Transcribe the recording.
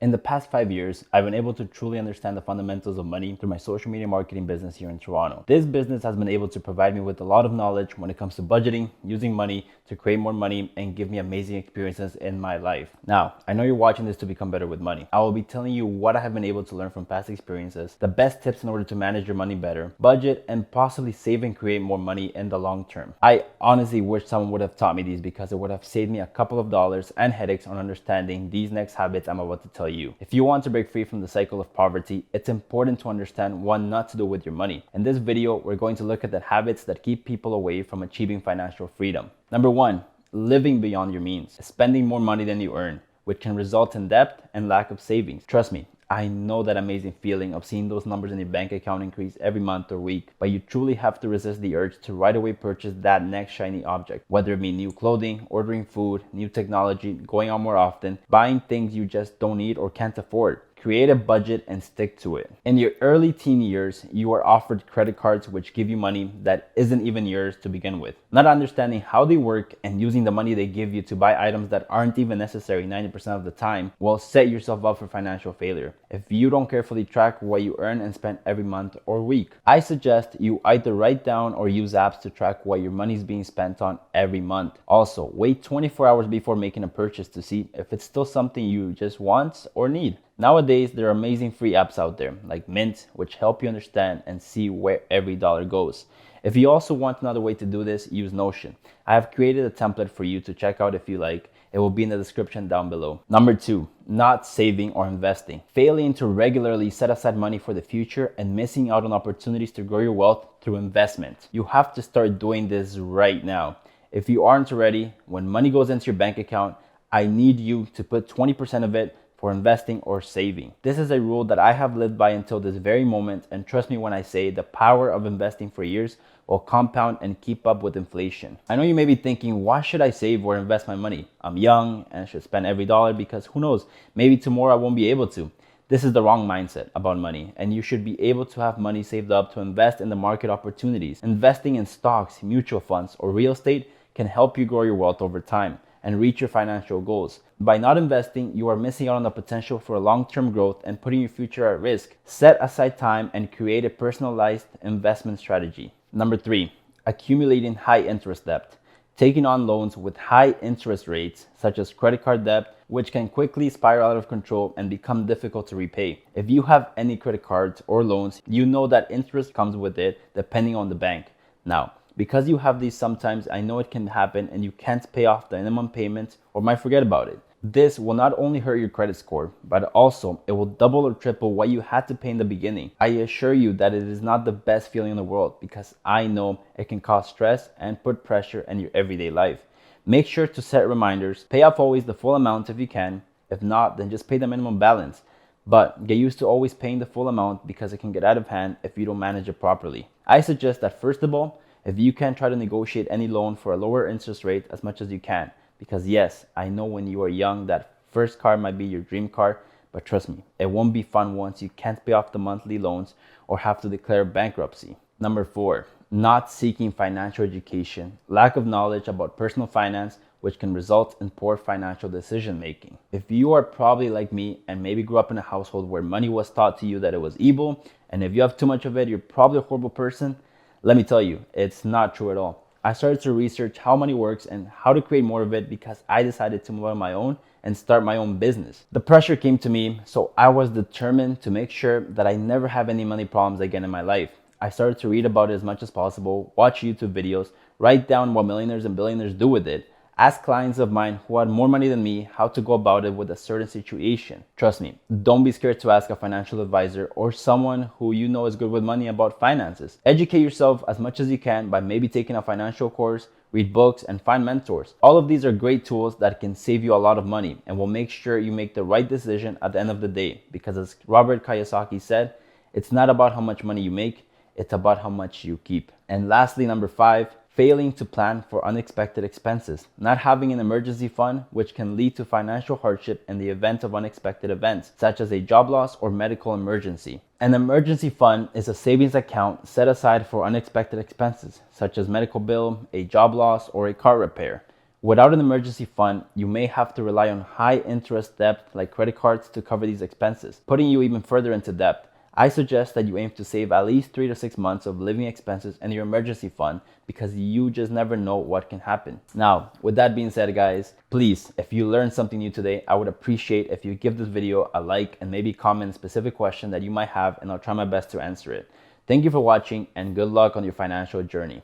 In the past 5 years, I've been able to truly understand the fundamentals of money through my social media marketing business here in Toronto. This business has been able to provide me with a lot of knowledge when it comes to budgeting, using money to create more money, and give me amazing experiences in my life. Now, I know you're watching this to become better with money. I will be telling you what I have been able to learn from past experiences, the best tips in order to manage your money better, budget, and possibly save and create more money in the long term. I honestly wish someone would have taught me these because it would have saved me a couple of dollars and headaches on understanding these next habits I'm about to tell you. If you want to break free from the cycle of poverty, it's important to understand what not to do with your money. In this video, we're going to look at the habits that keep people away from achieving financial freedom. Number one, living beyond your means, spending more money than you earn, which can result in debt and lack of savings. Trust me, I know that amazing feeling of seeing those numbers in your bank account increase every month or week, but you truly have to resist the urge to right away purchase that next shiny object, whether it be new clothing, ordering food, new technology, going out more often, buying things you just don't need or can't afford. Create a budget and stick to it. In your early teen years, you are offered credit cards which give you money that isn't even yours to begin with. Not understanding how they work and using the money they give you to buy items that aren't even necessary 90% of the time will set yourself up for financial failure if you don't carefully track what you earn and spend every month or week. I suggest you either write down or use apps to track what your money is being spent on every month. Also, wait 24 hours before making a purchase to see if it's still something you just want or need. Nowadays, there are amazing free apps out there like Mint, which help you understand and see where every dollar goes. If you also want another way to do this, use Notion. I have created a template for you to check out if you like. It will be in the description down below. Number two, not saving or investing. Failing to regularly set aside money for the future and missing out on opportunities to grow your wealth through investment. You have to start doing this right now. If you aren't already, when money goes into your bank account, I need you to put 20% of it for investing or saving. This is a rule that I have lived by until this very moment, and trust me when I say the power of investing for years will compound and keep up with inflation. I know you may be thinking, why should I save or invest my money? I'm young and should spend every dollar because who knows, maybe tomorrow I won't be able to. This is the wrong mindset about money, and you should be able to have money saved up to invest in the market opportunities. Investing in stocks, mutual funds, or real estate can help you grow your wealth over time and reach your financial goals. By not investing, you are missing out on the potential for long-term growth and putting your future at risk. Set aside time and create a personalized investment strategy. Number three, accumulating high interest debt. Taking on loans with high interest rates, such as credit card debt, which can quickly spiral out of control and become difficult to repay. If you have any credit cards or loans, you know that interest comes with it depending on the bank. Now, because you have these sometimes, I know it can happen and you can't pay off the minimum payment or might forget about it. This will not only hurt your credit score, but also it will double or triple what you had to pay in the beginning. I assure you that it is not the best feeling in the world because I know it can cause stress and put pressure in your everyday life. Make sure to set reminders. Pay off always the full amount if you can. If not, then just pay the minimum balance. But get used to always paying the full amount because it can get out of hand if you don't manage it properly. I suggest that first of all, if you can, try to negotiate any loan for a lower interest rate as much as you can. Because yes, I know when you are young, that first car might be your dream car, but trust me, it won't be fun once you can't pay off the monthly loans or have to declare bankruptcy. Number four, not seeking financial education. Lack of knowledge about personal finance, which can result in poor financial decision making. If you are probably like me and maybe grew up in a household where money was taught to you that it was evil, and if you have too much of it, you're probably a horrible person. Let me tell you, it's not true at all. I started to research how money works and how to create more of it because I decided to move on my own and start my own business. The pressure came to me, so I was determined to make sure that I never have any money problems again in my life. I started to read about it as much as possible, watch YouTube videos, write down what millionaires and billionaires do with it, ask clients of mine who had more money than me how to go about it with a certain situation. Trust me, don't be scared to ask a financial advisor or someone who you know is good with money about finances. Educate yourself as much as you can by maybe taking a financial course, read books, and find mentors. All of these are great tools that can save you a lot of money and will make sure you make the right decision at the end of the day. Because as Robert Kiyosaki said, it's not about how much money you make, it's about how much you keep. And lastly, number five, failing to plan for unexpected expenses. Not having an emergency fund, which can lead to financial hardship in the event of unexpected events, such as a job loss or medical emergency. An emergency fund is a savings account set aside for unexpected expenses, such as medical bill, a job loss, or a car repair. Without an emergency fund, you may have to rely on high interest debt like credit cards to cover these expenses, putting you even further into debt. I suggest that you aim to save at least 3 to 6 months of living expenses in your emergency fund because you just never know what can happen. Now, with that being said, guys, please, if you learned something new today, I would appreciate if you give this video a like and maybe comment a specific question that you might have, and I'll try my best to answer it. Thank you for watching and good luck on your financial journey.